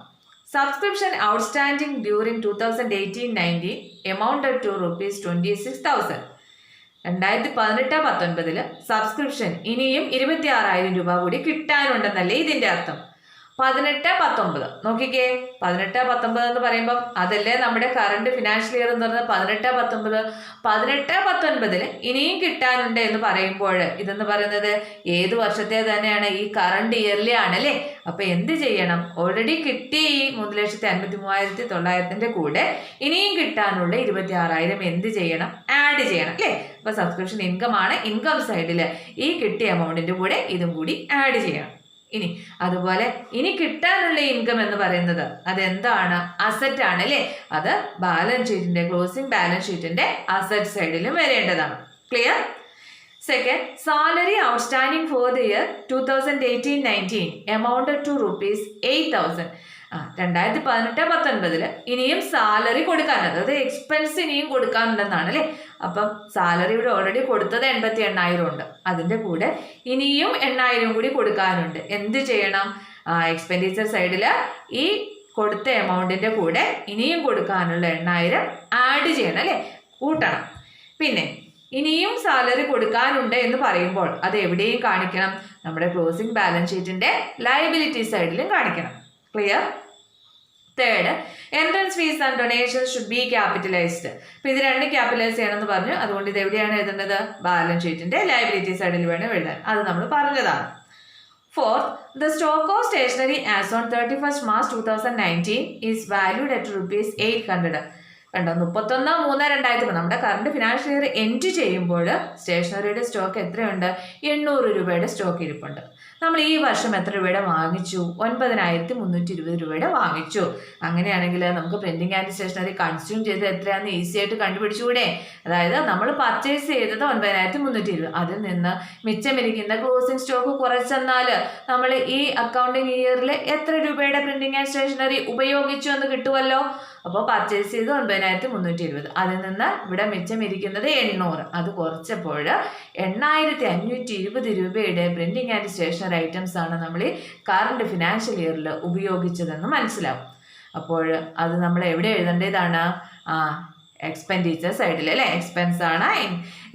Subscription outstanding during 2018-19 amounted to ₹26,000. 2018-19 subscription ഇനിയും 26,000 രൂപ കൂടി കിട്ടാനുണ്ടെന്നല്ലേ ഇതിന്റെ അർത്ഥം? 18-19 നോക്കിക്കേ, 18-19 എന്ന് പറയുമ്പോൾ അതല്ലേ നമ്മുടെ കറണ്ട് ഫിനാൻഷ്യൽ ഇയർ എന്ന് പറയുന്നത് 18-19. 18-19 ഇനിയും കിട്ടാനുണ്ട് എന്ന് പറയുമ്പോൾ ഇതെന്ന് പറയുന്നത് ഏത് വർഷത്തെ തന്നെയാണ്? ഈ കറണ്ട് ഇയറിലെ ആണല്ലേ? അപ്പൊ എന്ത് ചെയ്യണം? ഓൾറെഡി കിട്ടിയ ഈ 3,53,900 കൂടെ ഇനിയും കിട്ടാനുള്ള 26,000 എന്ത് ചെയ്യണം? ആഡ് ചെയ്യണം അല്ലേ? അപ്പൊ സബ്സ്ക്രിപ്ഷൻ ഇൻകം ആണ്. ഇൻകം സൈഡിൽ ഈ കിട്ടിയ എമൗണ്ടിന്റെ കൂടെ ഇതും കൂടി ആഡ് ചെയ്യണം. ഇനി അതുപോലെ ഇനി കിട്ടാനുള്ള ഇൻകം എന്ന് പറയുന്നത് അതെന്താണ്? അസറ്റ് ആണ് അല്ലേ? അത് ബാലൻസ് ഷീറ്റിന്റെ ക്ലോസിംഗ് ബാലൻസ് ഷീറ്റിന്റെ അസറ്റ് സൈഡിലും വരേണ്ടതാണ്. Clear? Second, salary outstanding for the year 2018-19 amounted to ₹8,000. 2018-19 ഇനിയും സാലറി കൊടുക്കാനുണ്ട്, അതായത് എക്സ്പെൻസ് ഇനിയും കൊടുക്കാനുണ്ടെന്നാണ് അല്ലേ? അപ്പം സാലറി ഇവിടെ ഓൾറെഡി കൊടുത്തത് 88,000 ഉണ്ട്. അതിൻ്റെ കൂടെ ഇനിയും 8,000 കൂടി കൊടുക്കാനുണ്ട്. എന്ത് ചെയ്യണം? എക്സ്പെൻഡിച്ചർ സൈഡിൽ ഈ കൊടുത്ത എമൗണ്ടിന്റെ കൂടെ ഇനിയും കൊടുക്കാനുള്ള 8,000 ആഡ് ചെയ്യണം അല്ലേ? കൂട്ടണം. പിന്നെ ഇനിയും സാലറി കൊടുക്കാനുണ്ട് എന്ന് പറയുമ്പോൾ അത് എവിടെയും കാണിക്കണം? നമ്മുടെ ക്ലോസിംഗ് ബാലൻസ് ഷീറ്റിന്റെ ലയബിലിറ്റി സൈഡിലും കാണിക്കണം. Clear? Third, entrance fees and donations should be capitalised. അപ്പൊ ഇത് രണ്ടും ക്യാപിറ്റലൈസ് ചെയ്യണമെന്ന് പറഞ്ഞു. അതുകൊണ്ട് ഇത് എവിടെയാണ് എഴുതേണ്ടത്? ബാലൻസ് ഷീറ്റിന്റെ ലയബിലിറ്റി സൈഡിൽ വേണം എഴുതാൻ. അത് നമ്മൾ പറഞ്ഞതാണ്. Fourth, the stock of stationery as on 31 March 2019 is valued at ₹800. കണ്ടോ, 31/3/2010 നമ്മുടെ കറണ്ട് ഫിനാൻഷ്യൽ ഇയർ എൻഡ് ചെയ്യുമ്പോൾ സ്റ്റേഷനറിയുടെ സ്റ്റോക്ക് എത്രയുണ്ട്? 800 രൂപയുടെ സ്റ്റോക്ക് ഇരിപ്പുണ്ട്. നമ്മൾ ഈ വർഷം എത്ര രൂപയുടെ വാങ്ങിച്ചു? 9,320 രൂപയുടെ വാങ്ങിച്ചു. അങ്ങനെയാണെങ്കിൽ നമുക്ക് പ്രിന്റിംഗ് ആൻഡ് സ്റ്റേഷനറി കൺസ്യൂം ചെയ്ത് എത്രയാണെന്ന് ഈസി ആയിട്ട് കണ്ടുപിടിച്ചുകൂടെ? അതായത് നമ്മൾ പർച്ചേസ് ചെയ്തത് 9,320, അതിൽ നിന്ന് മിച്ചമിരിക്കുന്ന ക്ലോസിംഗ് സ്റ്റോക്ക് കുറച്ചെന്നാൽ നമ്മൾ ഈ അക്കൗണ്ടിങ് ഇയറിൽ എത്ര രൂപയുടെ പ്രിന്റിംഗ് ആൻഡ് സ്റ്റേഷനറി ഉപയോഗിച്ചു എന്ന് കിട്ടുമല്ലോ. അപ്പോൾ പർച്ചേസ് ചെയ്ത് 9,320, അതിൽ നിന്ന് ഇവിടെ മിച്ചമിരിക്കുന്നത് 800, അത് കുറച്ചപ്പോൾ 8,520 രൂപയുടെ പ്രിന്റിംഗ് ആൻഡ് സ്റ്റേഷനറി ഐറ്റംസ് ആണ് നമ്മൾ ഈ കറണ്ട് ഫിനാൻഷ്യൽ ഇയറിൽ ഉപയോഗിച്ചതെന്ന് മനസ്സിലാവും. അപ്പോൾ അത് നമ്മൾ എവിടെ എഴുതേണ്ടതാണ്? എക്സ്പെൻഡിച്ചർ സൈഡിൽ അല്ലേ, എക്സ്പെൻസ് ആണ്.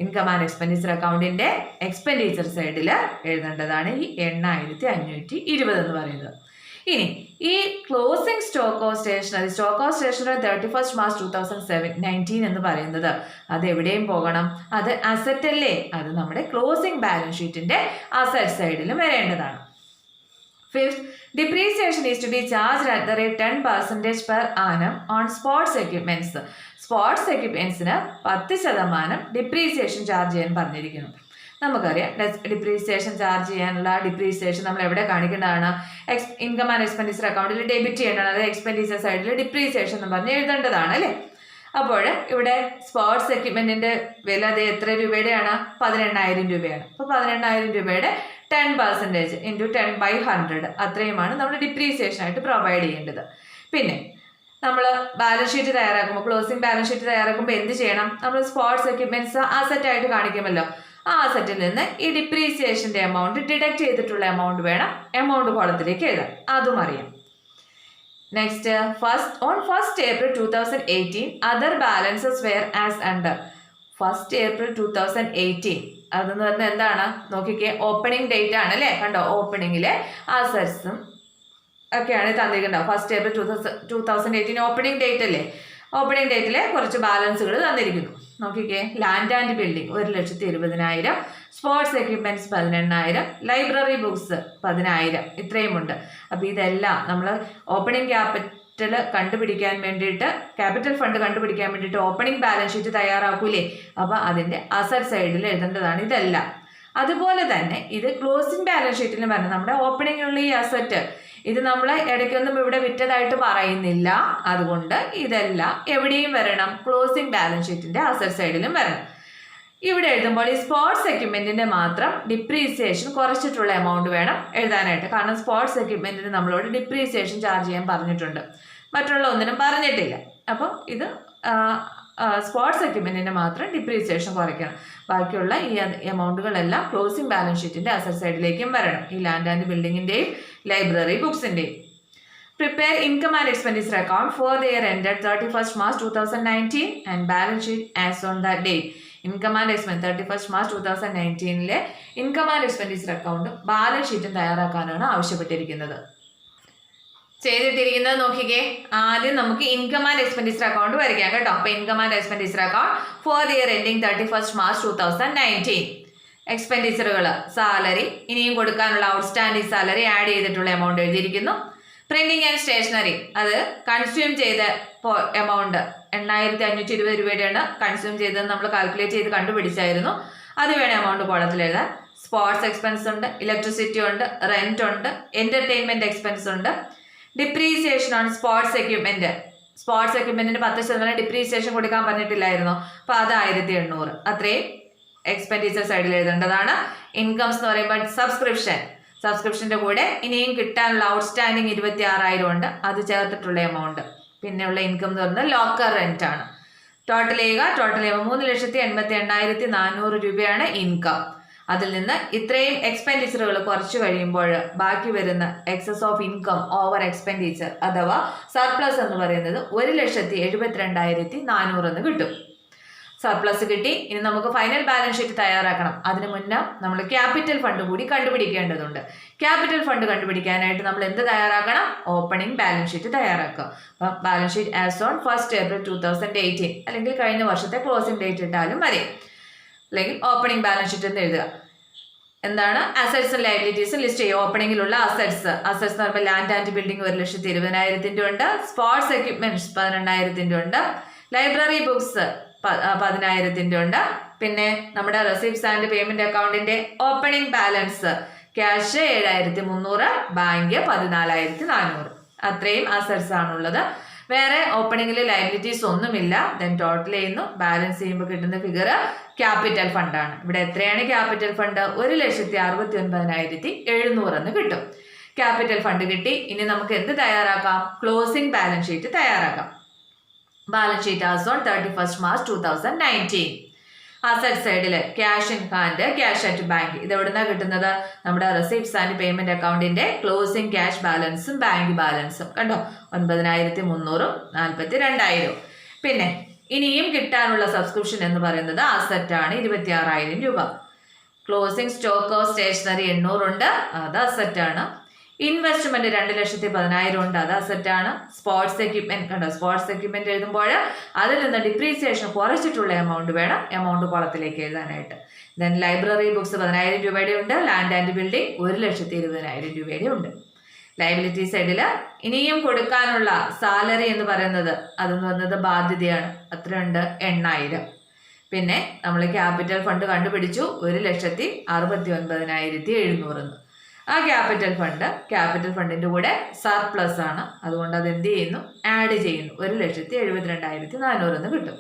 ഇൻകം ആൻഡ് എക്സ്പെൻഡിച്ചർ അക്കൗണ്ടിന്റെ എക്സ്പെൻഡിച്ചർ സൈഡിൽ എഴുതേണ്ടതാണ് ഈ 8520 എന്ന് പറയുന്നത്. ഇനി ഈ closing stock of stationery 31 March 2019 എന്ന് പറയുന്നത് അത് എവിടെയും പോകണം, അത് അസറ്റ് അല്ലേ, അത് നമ്മുടെ ക്ലോസിംഗ് ബാലൻസ് ഷീറ്റിന്റെ അസറ്റ് സൈഡിലും വരേണ്ടതാണ്. Fifth, depreciation is to be charged at the rate 10% per annum on sports equipments. Sports എക്യുപ്മെന്റ്സിന് 10% ഡിപ്രീസിയേഷൻ ചാർജ് ചെയ്യാൻ പറഞ്ഞിരിക്കുന്നു. നമുക്കറിയാം ഡിപ്രീസിയേഷൻ ചാർജ് ചെയ്യാനുള്ള ഡിപ്രീസിയേഷൻ നമ്മൾ എവിടെ കാണിക്കേണ്ടതാണ്, ഇൻകം ആൻഡ് എക്സ്പെൻഡിച്ചർ അക്കൗണ്ടിൽ ഡെബിറ്റ് ചെയ്യേണ്ടതാണ്, അത് എക്സ്പെൻഡിച്ചർ സൈഡിൽ ഡിപ്രീസിയേഷൻ എന്ന് പറഞ്ഞ് എഴുതേണ്ടതാണ് അല്ലേ. അപ്പോൾ ഇവിടെ സ്പോർട്സ് എക്യുപ്മെന്റിന്റെ വില അത് എത്ര രൂപയുടെയാണ്, 18,000 രൂപയാണ്. അപ്പോൾ 18,000 രൂപയുടെ 10% ഇൻറ്റു 10/100 അത്രയുമാണ് നമ്മൾ ഡിപ്രീസിയേഷൻ ആയിട്ട് പ്രൊവൈഡ് ചെയ്യേണ്ടത്. പിന്നെ നമ്മൾ ബാലൻസ് ഷീറ്റ് തയ്യാറാക്കുമ്പോൾ, ക്ലോസിംഗ് ബാലൻസ് ഷീറ്റ് തയ്യാറാക്കുമ്പോൾ എന്ത് ചെയ്യണം, നമ്മൾ സ്പോർട്സ് എക്യുപ്മെന്റ്സ് അസറ്റ് ആയിട്ട് കാണിക്കുമല്ലോ, ആ അസറ്റിൽ നിന്ന് ഈ ഡിപ്രീസിയേഷന്റെ എമൗണ്ട് ഡിഡക്ട് ചെയ്തിട്ടുള്ള എമൗണ്ട് വേണം എമൗണ്ട് കോളത്തിലേക്ക് എഴുതാൻ, അതും അറിയാം. Next, on 1st April 2018 other balances were as under. 1st April 2018 അതെന്ന് പറഞ്ഞാൽ എന്താണ് നോക്കിക്കേ, ഓപ്പണിംഗ് ഡേറ്റ് ആണ് അല്ലേ. കണ്ടോ, ഓപ്പണിംഗിലെ അസറ്റ്സും ഒക്കെയാണ് തന്നിരിക്കുന്നത്. 1st April 2018 ഓപ്പണിംഗ് ഡേറ്റ് അല്ലേ. ഓപ്പണിംഗ് ഡേറ്റിലെ കുറച്ച് ബാലൻസുകൾ തന്നിരിക്കുന്നു. നോക്കിക്കേ, land and building 1,20,000, sports equipments 18,000, library books 10,000, ഇത്രയുമുണ്ട്. അപ്പോൾ ഇതെല്ലാം നമ്മൾ ഓപ്പണിംഗ് ക്യാപിറ്റൽ കണ്ടുപിടിക്കാൻ വേണ്ടിയിട്ട്, ക്യാപിറ്റൽ ഫണ്ട് കണ്ടുപിടിക്കാൻ വേണ്ടിയിട്ട് ഓപ്പണിംഗ് ബാലൻസ് ഷീറ്റ് തയ്യാറാക്കൂലേ, അപ്പോൾ അതിൻ്റെ അസറ്റ് സൈഡിൽ എഴുതേണ്ടതാണ് ഇതെല്ലാം. അതുപോലെ തന്നെ ഇത് ക്ലോസിംഗ് ബാലൻസ് ഷീറ്റിലും വരണം. നമ്മുടെ ഓപ്പണിങ്ങിലുള്ള ഈ അസറ്റ് ഇത് നമ്മൾ ഇടയ്ക്കൊന്നും ഇവിടെ വിറ്റതായിട്ട് പറയുന്നില്ല, അതുകൊണ്ട് ഇതെല്ലാം എവിടെയും വരണം, ക്ലോസിംഗ് ബാലൻസ് ഷീറ്റിന്റെ അസറ്റ് സൈഡിലും വരണം. ഇവിടെ എഴുതുമ്പോൾ ഈ സ്പോർട്സ് എക്യുപ്മെന്റിന്റെ മാത്രം ഡിപ്രീസിയേഷൻ കുറച്ചിട്ടുള്ള എമൗണ്ട് വേണം എഴുതാനായിട്ട്. കാരണം സ്പോർട്സ് എക്യുപ്മെന്റിന് നമ്മളോട് ഡിപ്രീസിയേഷൻ ചാർജ് ചെയ്യാൻ പറഞ്ഞിട്ടുണ്ട്, മറ്റുള്ള ഒന്നിനും പറഞ്ഞിട്ടില്ല. അപ്പം ഇത് സ്പോർട്സ് എക്യുപ്മെന്റിന്റെ മാത്രം ഡിപ്രീസിയേഷൻ കുറയ്ക്കണം. ബാക്കിയുള്ള ഈ എമൗണ്ടുകളെല്ലാം ക്ലോസിംഗ് ബാലൻസ് ഷീറ്റിന്റെ അസറ്റ് സൈഡിലേക്കും വരണം, ഈ ലാൻഡ് ആൻഡ് ബിൽഡിങ്ങിന്റെയും ലൈബ്രറി ബുക്സിന്റെയും. Prepare income and expenditure account for the year ended 31st March 2019 and balance sheet as on that date. Income and expense 31st March 2019 income and expenditure account balance ഷീറ്റും തയ്യാറാക്കാനാണ് ആവശ്യപ്പെട്ടിരിക്കുന്നത്. ചെയ്തിട്ടിരിക്കുന്നത് നോക്കിക്കേ, ആദ്യം നമുക്ക് income and expenditure account വരയ്ക്കാം കേട്ടോ. അപ്പോൾ income and expenditure account for the year ending 31st March 2019. എക്സ്പെൻഡിച്ചറുകൾ salary, ഇനിയും കൊടുക്കാനുള്ള ഔട്ട്സ്റ്റാൻഡിംഗ് സാലറി ആഡ് ചെയ്തിട്ടുള്ള എമൗണ്ട് എഴുതിയിരിക്കുന്നു. പ്രിന്റിംഗ് ആൻഡ് സ്റ്റേഷനറി അത് കൺസ്യൂം ചെയ്ത എമൗണ്ട് 8,520 രൂപയുടെയാണ് കൺസ്യൂം ചെയ്തത്, നമ്മൾ കാൽക്കുലേറ്റ് ചെയ്ത് കണ്ടുപിടിച്ചായിരുന്നു, അത് വേണം എമൗണ്ട് കോളത്തിൽ എഴുതാൻ. സ്പോർട്സ് എക്സ്പെൻസ് ഉണ്ട്, ഇലക്ട്രിസിറ്റി ഉണ്ട്, റെന്റ് ഉണ്ട്, എന്റർടൈൻമെന്റ് എക്സ്പെൻസ് ഉണ്ട്. ഡിപ്രീസിയേഷൻ ആണ് സ്പോർട്സ് എക്യുപ്മെന്റ്. സ്പോർട്സ് എക്യുപ്മെന്റിന് 10% ഡിപ്രീസിയേഷൻ കൊടുക്കാൻ പറഞ്ഞിട്ടില്ലായിരുന്നു, അപ്പോൾ അത് 1,800, അത്രയും എക്സ്പെൻഡിച്ചർ സൈഡിൽ എഴുതേണ്ടതാണ്. ഇൻകംസ് എന്ന് പറയുമ്പോൾ സബ്സ്ക്രിപ്ഷന്റെ കൂടെ ഇനിയും കിട്ടാനുള്ള ഔട്ട്സ്റ്റാൻഡിങ് 26,000 ഉണ്ട്, അത് ചേർത്തിട്ടുള്ള എമൗണ്ട്. പിന്നെയുള്ള ഇൻകം എന്ന് പറയുന്നത് ലോക്കർ റെന്റ് ആണ്. ടോട്ടൽ ചെയ്യുക, 3,88,400 രൂപയാണ് ഇൻകം. അതിൽ നിന്ന് ഇത്രയും എക്സ്പെൻഡിച്ചറുകൾ കുറച്ച് കഴിയുമ്പോൾ ബാക്കി വരുന്ന excess of income over expenditure അഥവാ സർപ്ലസ് എന്ന് പറയുന്നത് 1,72,400 എന്ന് കിട്ടും. സർപ്ലസ് കിട്ടി. ഇനി നമുക്ക് ഫൈനൽ ബാലൻസ് ഷീറ്റ് തയ്യാറാക്കണം. അതിനു മുന്നേ നമ്മൾ ക്യാപിറ്റൽ ഫണ്ട് കൂടി കണ്ടുപിടിക്കേണ്ടതുണ്ട്. ക്യാപിറ്റൽ ഫണ്ട് കണ്ടുപിടിക്കാനായിട്ട് നമ്മൾ എന്ത് തയ്യാറാക്കണം, ഓപ്പണിംഗ് ബാലൻസ് ഷീറ്റ് തയ്യാറാക്കുക. അപ്പം balance sheet as on 1st April 2018 അല്ലെങ്കിൽ കഴിഞ്ഞ വർഷത്തെ ക്ലോസിംഗ് ഡേറ്റ് ഇട്ടാലും മതി, അല്ലെങ്കിൽ ഓപ്പണിംഗ് ബാലൻസ് ഷീറ്റ് എന്ന് എഴുതുക. എന്താണ് അസറ്റ്സും ലയബിലിറ്റീസും ലിസ്റ്റ് ചെയ്യുക. ഓപ്പണിംഗിലുള്ള അസറ്റ്സ് എന്ന് പറയുമ്പോൾ ലാൻഡ് ആൻഡ് ബിൽഡിംഗ് 1,20,000 ഉണ്ട്, സ്പോർട്സ് എക്യുപ്മെന്റ്സ് 12,000 ഉണ്ട്, ലൈബ്രറി ബുക്സ് 10,000 ഉണ്ട്. പിന്നെ നമ്മുടെ റെസിപ്റ്റ്സ് ആൻഡ് പേയ്മെന്റ് അക്കൗണ്ടിന്റെ ഓപ്പണിംഗ് ബാലൻസ് ക്യാഷ് 7,300, ബാങ്ക് 14,400, അത്രയും അസറ്റ്സ് ആണുള്ളത്. വേറെ ഓപ്പണിംഗിൽ ലയബിലിറ്റീസ് ഒന്നുമില്ല. ദെൻ ടോട്ടൽ ചെയ്യുന്നു, ബാലൻസ് ചെയ്യുമ്പോൾ കിട്ടുന്ന ഫിഗർ ക്യാപിറ്റൽ ഫണ്ടാണ്. ഇവിടെ എത്രയാണ് ക്യാപിറ്റൽ ഫണ്ട്, 1,69,700 എന്ന് കിട്ടും. ക്യാപിറ്റൽ ഫണ്ട് കിട്ടി. ഇനി നമുക്ക് എന്ത് തയ്യാറാക്കാം, ക്ലോസിംഗ് ബാലൻസ് ഷീറ്റ് തയ്യാറാക്കാം. Balance sheet as on 31st March 2019. Asset സൈഡിൽ cash in hand, cash at bank, ഇത് എവിടുന്നാ കിട്ടുന്നത്, നമ്മുടെ റെസിപ്റ്റ്സ് ആൻഡ് പേയ്മെന്റ് അക്കൗണ്ടിന്റെ ക്ലോസിംഗ് ക്യാഷ് ബാലൻസും ബാങ്ക് ബാലൻസും കണ്ടോ, 9,300, 42,000. പിന്നെ ഇനിയും കിട്ടാനുള്ള സബ്സ്ക്രിപ്ഷൻ എന്ന് പറയുന്നത് അസറ്റാണ് 26,000 രൂപ. ക്ലോസിംഗ് സ്റ്റോക്ക് ഓഫ് സ്റ്റേഷനറി 800 ഉണ്ട്, അത് അസറ്റാണ്. ഇൻവെസ്റ്റ്മെന്റ് 2,10,000 ഉണ്ട്, അത് അസറ്റാണ്. സ്പോർട്സ് എക്യുപ്മെന്റ് കണ്ടോ, സ്പോർട്സ് എക്യുപ്മെന്റ് എഴുതുമ്പോൾ അതിൽ നിന്ന് ഡിപ്രീസിയേഷൻ കുറച്ചിട്ടുള്ള എമൗണ്ട് വേണം എമൗണ്ട് കോളത്തിലേക്ക് എഴുതാനായിട്ട്. ദെൻ ലൈബ്രറി ബുക്സ് 10,000 രൂപയുടെ ഉണ്ട്. ലാൻഡ് ആൻഡ് ബിൽഡിംഗ് 1,20,000 രൂപയുടെ ഉണ്ട്. ലയബിലിറ്റി സൈഡിൽ ഇനിയും കൊടുക്കാനുള്ള സാലറി എന്ന് പറയുന്നത് അതെന്ന് പറയുന്നത് ബാധ്യതയാണ്, അത്രയുണ്ട് 8,000. പിന്നെ നമ്മൾ ക്യാപിറ്റൽ ഫണ്ട് കണ്ടുപിടിച്ചു 1,69,700. ആ ക്യാപിറ്റൽ ഫണ്ടിന്റെ കൂടെ സർപ്ലസ് ആണ്, അതുകൊണ്ട് അത് എന്ത് ചെയ്യുന്നു, ആഡ് ചെയ്യുന്നു, 1,72,400 എന്ന് കിട്ടും.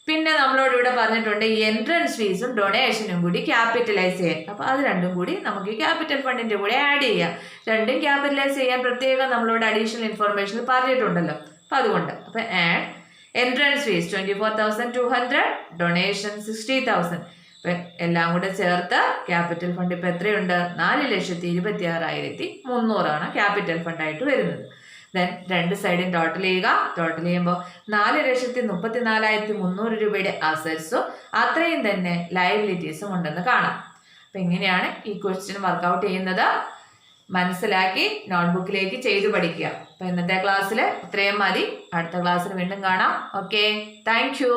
പിന്നെ നമ്മളോട് ഇവിടെ പറഞ്ഞിട്ടുണ്ട് എൻട്രൻസ് ഫീസും ഡൊണേഷനും കൂടി ക്യാപിറ്റലൈസ് ചെയ്യാൻ. അപ്പോൾ അത് രണ്ടും കൂടി നമുക്ക് ഈ ക്യാപിറ്റൽ ഫണ്ടിന്റെ കൂടെ ആഡ് ചെയ്യാം. രണ്ടും ക്യാപിറ്റലൈസ് ചെയ്യാൻ പ്രത്യേകം നമ്മളോട് അഡീഷണൽ ഇൻഫർമേഷൻ പറഞ്ഞിട്ടുണ്ടല്ലോ. അപ്പം അതുകൊണ്ട് അപ്പം ആഡ് എൻട്രൻസ് ഫീസ് 24,200, ഡൊണേഷൻ 60,000. അപ്പം എല്ലാം കൂടെ ചേർത്ത് ക്യാപിറ്റൽ ഫണ്ട് ഇപ്പം എത്രയുണ്ട്, 4,26,300 ക്യാപിറ്റൽ ഫണ്ടായിട്ട് വരുന്നത്. ദെൻ രണ്ട് സൈഡും ടോട്ടൽ ചെയ്യുമ്പോൾ 4,34,300 രൂപയുടെ അസറ്റ്സും അത്രയും തന്നെ ലയബിലിറ്റീസും ഉണ്ടെന്ന് കാണാം. അപ്പം ഇങ്ങനെയാണ് ഈ ക്വസ്റ്റ്യൻ വർക്കൗട്ട് ചെയ്യുന്നത്. മനസ്സിലാക്കി നോട്ട്ബുക്കിലേക്ക് ചെയ്തു പഠിക്കുക. അപ്പം ഇന്നത്തെ ക്ലാസ്സിൽ ഇത്രയും മതി. അടുത്ത ക്ലാസ്സിൽ വീണ്ടും കാണാം. Okay, thank you.